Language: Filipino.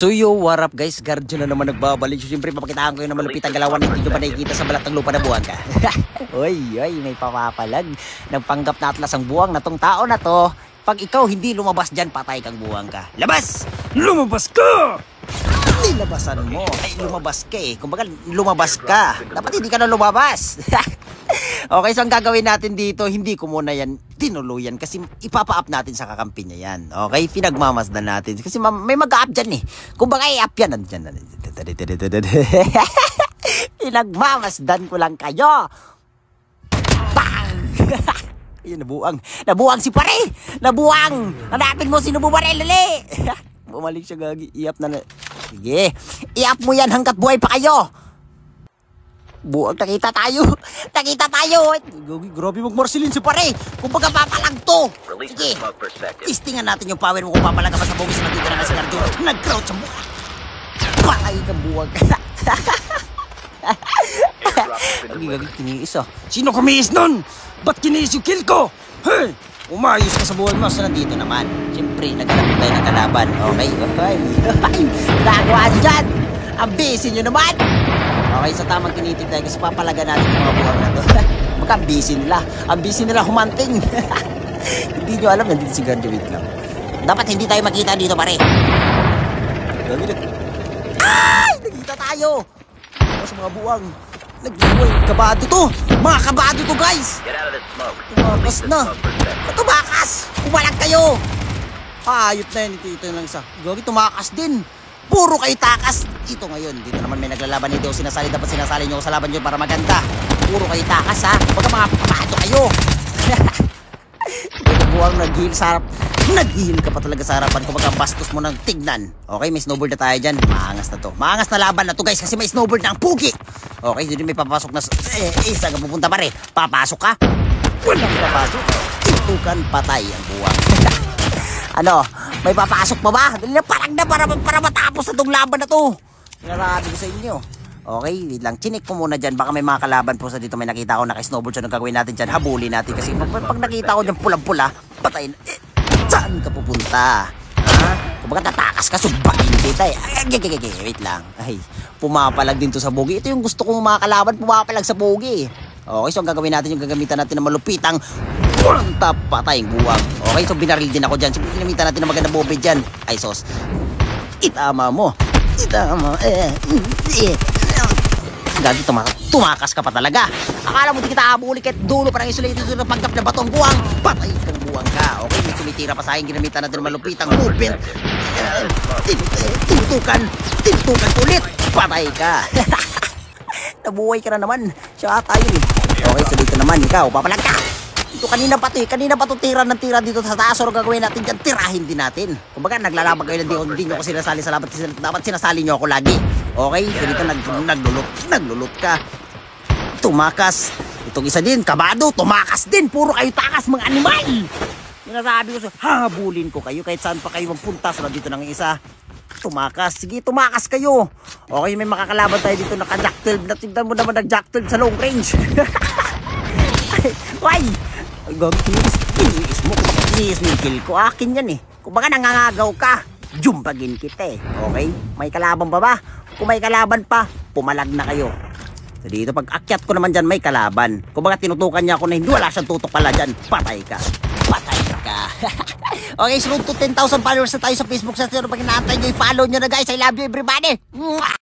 To you, what up guys? Guardian na naman nagbabalik. Siyempre papakitaan ko yung malupit ang galawan. Hindi nyo ba nakikita sa balat ng lupa na buwang ka? Uy, may papapalag. Nagpanggap na atlas ang buwang na tong tao na to. Pag ikaw hindi lumabas dyan, patay kang buwang ka. Labas! Lumabas ka! Nilabasan mo. Ay, lumabas ka eh. Kumbaga, lumabas ka. Dapat hindi ka na lumabas. Okay, so ang gagawin natin dito, hindi ko muna yan tinuluyan kasi ipapa-up natin sa kakampi niya yan. Okay, pinagmamasdan natin. Kasi may mag-up dyan eh. Kumbaga, i-up yan. Nandyan. Pinagmamasdan ko lang kayo. Bang! Ayun, nabuang. Nabuang si pare! Nabuang! Hanapin mo sino bumarel, lali! Bumalik siya, gagi. I-up na. Sige. I-up mo yan hanggat buhay pa kayo. Buwag, nakita tayo. Nakita tayo. Grabe mag-marsilin si pare. Kung baga papalag to. Sige. Testingan natin yung power mo kung papalag ka sa bugis. Nandito na nga si Gardo. Nag-crouch ang buwag. Patay kang buwag. Gagi, kiniis ah. Sino kumiis nun? Ba't kiniis yung kill ko? Hey! Umayos ka sa buhay mo. So nandito naman. Siyempre, nagkalapit tayo ng kalaban. Okay? Nagawa dyan. Ang busy nyo naman. Okay, sa tamang kinitig tayo kasi papalaga natin yung mga buwang na to. Magka busy nila. Ang busy nila humanting. Hindi nyo alam, nandito si Gardo, wait lang. Dapat hindi tayo makita dito, pare. Ay! Nakita tayo! Sa mga buwang. Nag-iway. Kabado to! Mga kabado to, guys! Tumakas na! Tumakas! Umalag kayo! Ayot na yan. Ito lang isa. Gagi, tumakas din. Puro kayo takas. Ito ngayon, dito naman may naglalaban nito. Sinasali, dapat sinasali nyo sa laban nyo para maganda. Puro kayo takas ha. Baga mga papato kayo. Ito buwang nag-heal sa harap. Nag-heal ka pa talaga sa harapan. Kung baga bastos mo ng tignan. Okay, may snowboard na tayo dyan. Maangas na to. Maangas na laban na to, guys. Kasi may snowboard na ang pugi. Okay, dito may papasok na. Saan ka pupunta pare? Papasok ka? Walang papasok. Itukan patay ang buwang. Ano? May papasok pa ba? Dali na, parang na para matapos na itong laban na to. Pinarabi ko sa inyo. Okay, wait lang. Chinik ko muna dyan. Baka may mga kalaban po sa dito. May nakita ko naka-snowboard. So, nang gagawin natin dyan, habulin natin. Kasi pag nakita ko dyan pulang-pula, patayin. Saan ka pupunta? Ha? Kung baka tatakas ka, subakin kita eh. Wait lang. Ay, pumapalag din to sa bogi. Ito yung gusto kong mga kalaban, pumapalag sa bogi. Okay, so ang gagawin natin, yung gagamitan natin ng malupitang patay ang buwag. Okay, so binaril din ako dyan. So ginamitan natin ng maganda bobe dyan. Ay, sos. Itama mo. Itama. Gagi, tumakas ka pa talaga. Akala mo di kita abuli kahit dulo parang isolated na pagkap na batong buwang. Patay kang buwang ka. Okay, may tumitira pa sa akin. Ginamitan natin ng malupitang movement. Tinutukan ulit. Patay ka. Nabuhay ka na naman. Siya tayo eh. Okay, so dito naman ikaw, papalag ka. Ito kanina pa to tira ng tira dito sa taas. So gagawin natin dyan, tirahin din natin. Kumbaga naglalaban kayo na hindi nyo ko sinasali sa laban. Dapat sinasali nyo ako lagi. Okay, so dito naglulot ka. Tumakas. Itong isa din, kabado, tumakas din. Puro kayo takas mga animal. Sinasabi ko habulin ko kayo kahit saan pa kayo magpunta. So dito nang isa. Tumakas. Sige, tumakas kayo. Okay, may makakalaban tayo dito naka-jack 12. Natignan mo naman nag-jack 12 sa long range. Why? Kinis mo. Kinis mo yung kill ko. Akin yan eh. Kung baka nangangagaw ka, jumpagin kita eh. Okay? May kalaban pa ba? Kung may kalaban pa, pumalag na kayo. So dito, pag akyat ko naman dyan, may kalaban. Kung baka tinutukan niya ako na hindi wala siyang tutok pala dyan, patay ka. Patay ka. Okay, so road to 10,000 followers na tayo sa Facebook. Sa pag inaantay nyo, i-follow nyo na guys. I love you everybody.